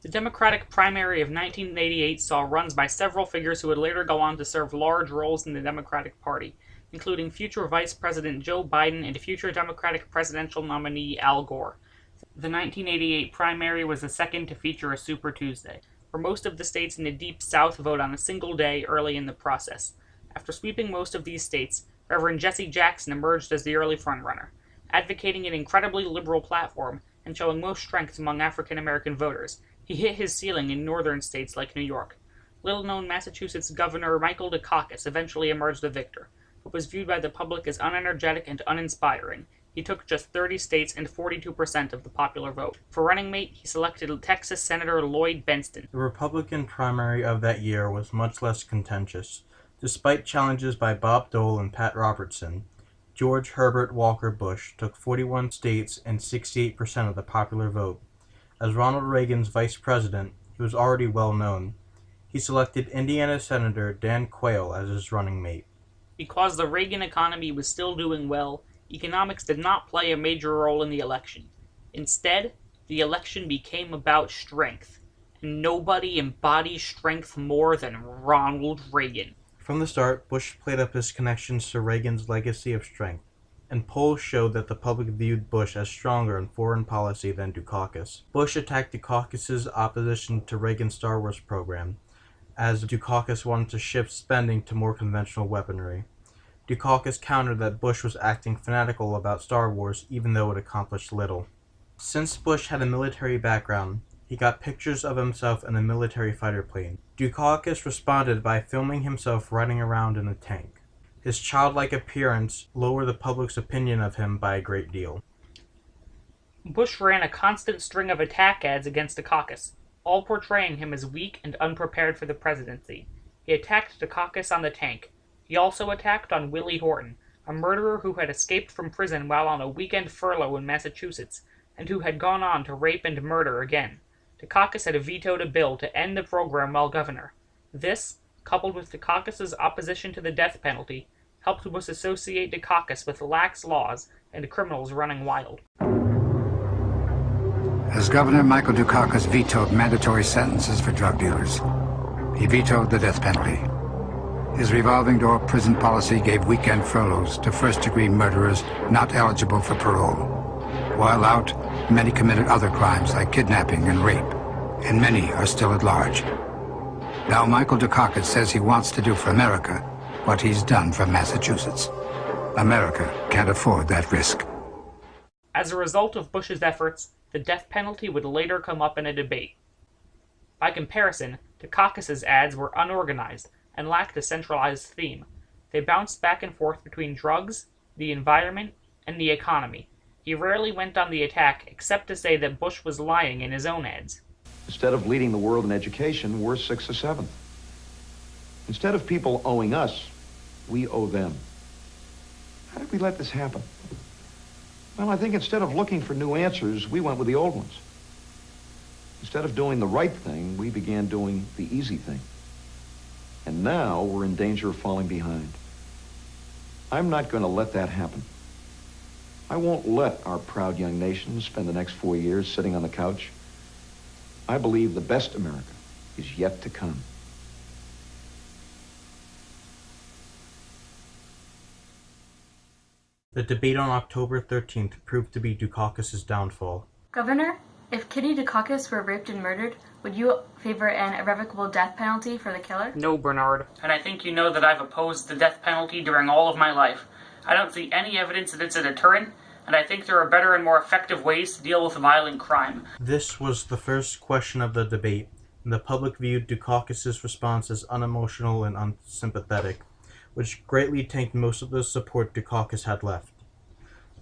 The Democratic primary of 1988 saw runs by several figures who would later go on to serve large roles in the Democratic Party, including future Vice President Joe Biden and future Democratic presidential nominee Al Gore. The 1988 primary was the second to feature a Super Tuesday, where most of the states in the Deep South vote on a single day early in the process. After sweeping most of these states, Reverend Jesse Jackson emerged as the early frontrunner, advocating an incredibly liberal platform and showing most strength among African American voters. He hit his ceiling in northern states like New York. Little-known Massachusetts Governor Michael Dukakis eventually emerged the victor, but was viewed by the public as unenergetic and uninspiring. He took just 30 states and 42% of the popular vote. For running mate, he selected Texas Senator Lloyd Bentsen. The Republican primary of that year was much less contentious. Despite challenges by Bob Dole and Pat Robertson, George Herbert Walker Bush took 41 states and 68% of the popular vote. As Ronald Reagan's vice president, he was already well known. He selected Indiana Senator Dan Quayle as his running mate. Because the Reagan economy was still doing well, economics did not play a major role in the election. Instead, the election became about strength, and nobody embodies strength more than Ronald Reagan. From the start, Bush played up his connections to Reagan's legacy of strength, and polls showed that the public viewed Bush as stronger in foreign policy than Dukakis. Bush attacked Dukakis' opposition to Reagan's Star Wars program, as Dukakis wanted to shift spending to more conventional weaponry. Dukakis countered that Bush was acting fanatical about Star Wars even though it accomplished little. Since Bush had a military background, he got pictures of himself in a military fighter plane. Dukakis responded by filming himself riding around in a tank. His childlike appearance lowered the public's opinion of him by a great deal. Bush ran a constant string of attack ads against Dukakis, all portraying him as weak and unprepared for the presidency. He attacked Dukakis on the tank. He also attacked on Willie Horton, a murderer who had escaped from prison while on a weekend furlough in Massachusetts, and who had gone on to rape and murder again. Dukakis had vetoed a bill to end the program while governor. This, coupled with Dukakis' opposition to the death penalty, helped Bush associate Dukakis with lax laws and criminals running wild. As governor, Michael Dukakis vetoed mandatory sentences for drug dealers. He vetoed the death penalty. His revolving door prison policy gave weekend furloughs to first-degree murderers not eligible for parole. While out, many committed other crimes like kidnapping and rape, and many are still at large. Now Michael Dukakis says he wants to do for America what he's done for Massachusetts. America can't afford that risk. As a result of Bush's efforts, the death penalty would later come up in a debate. By comparison, Dukakis' ads were unorganized and lacked a centralized theme. They bounced back and forth between drugs, the environment, and the economy. He rarely went on the attack except to say that Bush was lying in his own ads. Instead of leading the world in education, we're 6th or 7th. Instead of people owing us, we owe them. How did we let this happen? Well, I think instead of looking for new answers, we went with the old ones. Instead of doing the right thing, we began doing the easy thing. And now we're in danger of falling behind. I'm not going to let that happen. I won't let our proud young nation spend the next 4 years sitting on the couch. I believe the best America is yet to come. The debate on October 13th proved to be Dukakis' downfall. Governor, if Kitty Dukakis were raped and murdered, would you favor an irrevocable death penalty for the killer? No, Bernard. And I think you know that I've opposed the death penalty during all of my life. I don't see any evidence that it's a deterrent, and I think there are better and more effective ways to deal with violent crime. This was the first question of the debate, and the public viewed Dukakis' response as unemotional and unsympathetic, which greatly tanked most of the support Dukakis had left.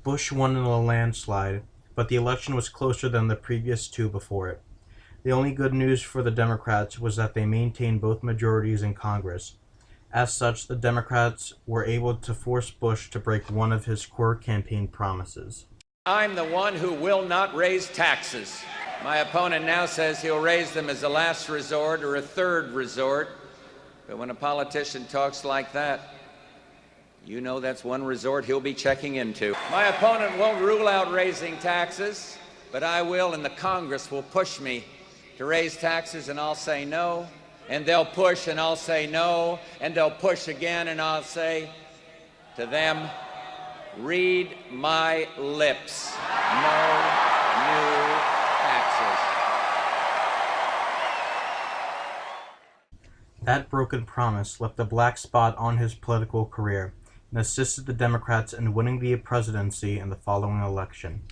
Bush won in a landslide, but the election was closer than the previous two before it. The only good news for the Democrats was that they maintained both majorities in Congress. As such, the Democrats were able to force Bush to break one of his core campaign promises. I'm the one who will not raise taxes. My opponent now says he'll raise them as a last resort or a third resort. But when a politician talks like that, you know that's one resort he'll be checking into. My opponent won't rule out raising taxes, but I will, and the Congress will push me to raise taxes, and I'll say no. And they'll push, and I'll say no. And they'll push again, and I'll say to them, read my lips. No new taxes. That broken promise left a black spot on his political career and assisted the Democrats in winning the presidency in the following election.